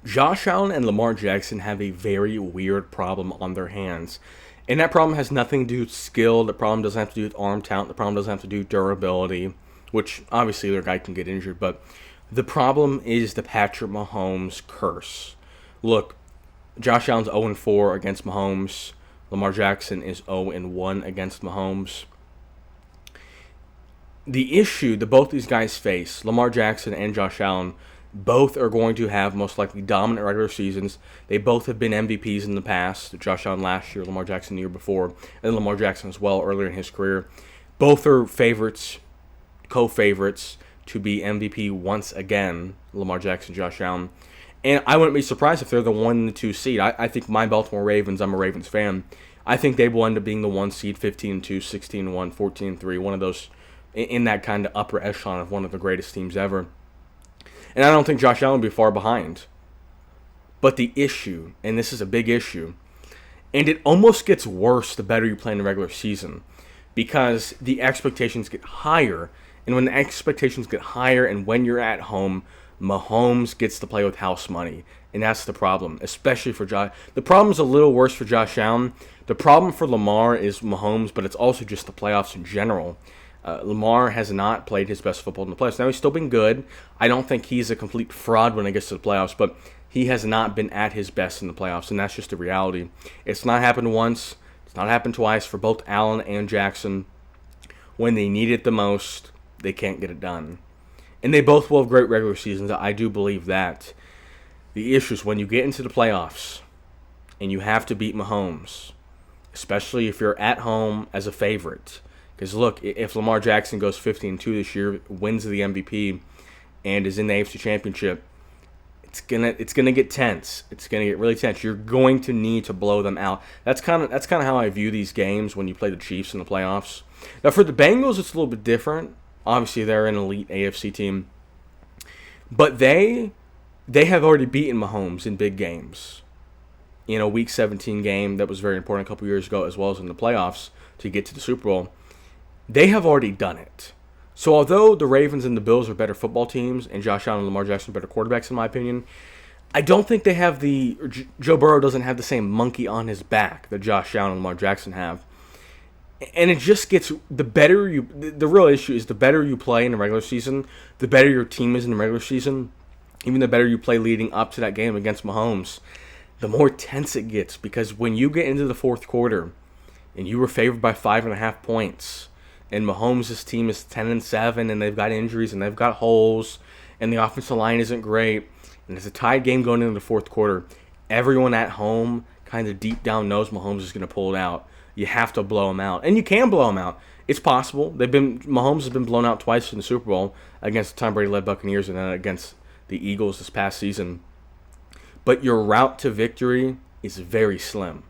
Josh Allen and Lamar Jackson have a very weird problem on their hands. And that problem has nothing to do with skill. The problem doesn't have to do with arm talent. The problem doesn't have to do with durability, which obviously their guy can get injured. But the problem is the Patrick Mahomes curse. Look, Josh Allen's 0-4 against Mahomes. Lamar Jackson is 0-1 against Mahomes. The issue that both these guys face, Lamar Jackson and Josh Allen, both are going to have most likely dominant regular seasons. They both have been MVPs in the past. Josh Allen last year, Lamar Jackson the year before, and Lamar Jackson as well earlier in his career. Both are favorites, co-favorites to be MVP once again, Lamar Jackson, Josh Allen. And I wouldn't be surprised if they're the 1 and 2 seed. I think my Baltimore Ravens, I'm a Ravens fan, I think they will end up being the 1 seed, 15-2, 16-1, 14-3, one of those in that kind of upper echelon of one of the greatest teams ever. And I don't think Josh Allen will be far behind. But the issue, and this is a big issue, and it almost gets worse the better you play in the regular season, because the expectations get higher. And when the expectations get higher and when you're at home, Mahomes gets to play with house money. And that's the problem, especially for Josh. The problem's a little worse for Josh Allen. The problem for Lamar is Mahomes, but it's also just the playoffs in general. Lamar has not played his best football in the playoffs. Now, he's still been good. I don't think he's a complete fraud when it gets to the playoffs, but he has not been at his best in the playoffs, and that's just the reality. It's not happened once. It's not happened twice for both Allen and Jackson. When they need it the most, they can't get it done. And they both will have great regular seasons. I do believe that. The issue is when you get into the playoffs and you have to beat Mahomes, especially if you're at home as a favorite. Because look, if Lamar Jackson goes 15-2 this year, wins the MVP, and is in the AFC Championship, it's gonna get tense. It's gonna get really tense. You're going to need to blow them out. That's kind of how I view these games when you play the Chiefs in the playoffs. Now for the Bengals, it's a little bit different. Obviously, they're an elite AFC team, but they have already beaten Mahomes in big games. In a Week 17 game that was very important a couple years ago, as well as in the playoffs to get to the Super Bowl. They have already done it. So although the Ravens and the Bills are better football teams, and Josh Allen and Lamar Jackson are better quarterbacks in my opinion, I don't think they have Joe Burrow doesn't have the same monkey on his back that Josh Allen and Lamar Jackson have. And it just gets, the real issue is the better you play in the regular season, the better your team is in the regular season, even the better you play leading up to that game against Mahomes, the more tense it gets. Because when you get into the fourth quarter and you were favored by 5.5 points, and Mahomes' team is 10-7, and they've got injuries, and they've got holes, and the offensive line isn't great, and it's a tied game going into the fourth quarter, everyone at home kind of deep down knows Mahomes is going to pull it out. You have to blow him out. And you can blow him out. It's possible. Mahomes has been blown out twice in the Super Bowl against the Tom Brady-led Buccaneers and then against the Eagles this past season. But your route to victory is very slim.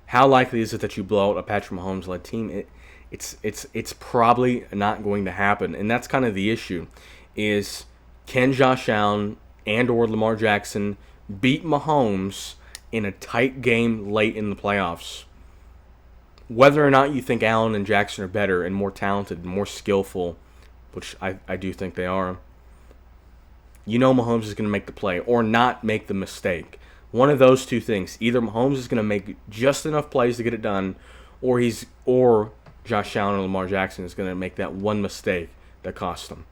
How likely is it that you blow out a Patrick Mahomes-led team? It's probably not going to happen. And that's kind of the issue, is can Josh Allen and or Lamar Jackson beat Mahomes in a tight game late in the playoffs? Whether or not you think Allen and Jackson are better and more talented and more skillful, which I do think they are, you know Mahomes is going to make the play or not make the mistake. One of those two things. Either Mahomes is going to make just enough plays to get it done, or Josh Allen or Lamar Jackson is going to make that one mistake that costs them.